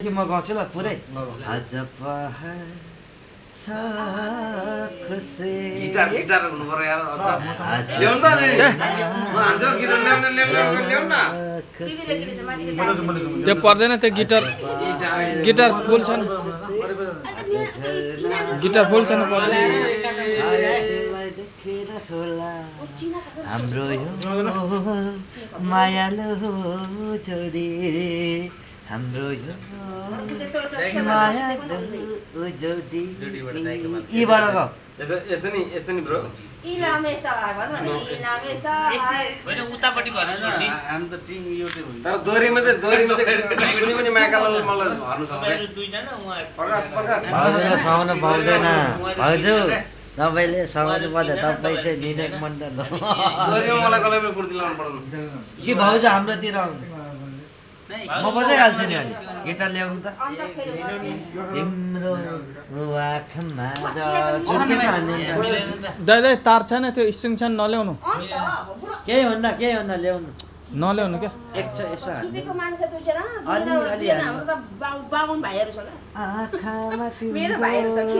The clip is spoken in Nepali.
कि म गाउँछु ल पुरै आज पहाड छ खुसी गिटार हुनु पर्यो यार ल्याउनु त नि म हान्छु गिटार ल्याउनु न त्यो पर्दैन त्यो गिटार फुल छैन पर्दैन देखेर होला हाम्रो यो मायालु जोडी हाम्रो यो मायालु जोडी यीबाट गाऊ यस्तो नि ब्रो होइन उतापट्टि भएर छोड्ने तर दोरीमा चाहिँ कुनै पनि मायाकालाई मलाई हर्नु सक्दैन दुईजना उहाँ प्रकाश भाउजूले समाउनु पाउँदैन भाउजू तपाईँले समाउनु पर्दैन तपाईँ चाहिँ निनेक मण्डल हो दोरीमा मलाई कसलाई पनि कुर्ती लाउनु पर्दैन कि भाउजू हाम्रोतिर आउनु म बजाइहाल्छु नि अनि गिटार ल्याउनु त तिम्रो आँखामा छुर्पी त हान्नु नि त दाइ तार छैन त्यो स्ट्रिङ छैन नल्याउनु केही हुन्न ल्याउनु नल्याउनु क्या यसो हान्नु सुतेको मान्छे दुईजना अलि हाम्रो त बाहुन भाइहरू छ क्या आँखामा मेरो भाइहरू छ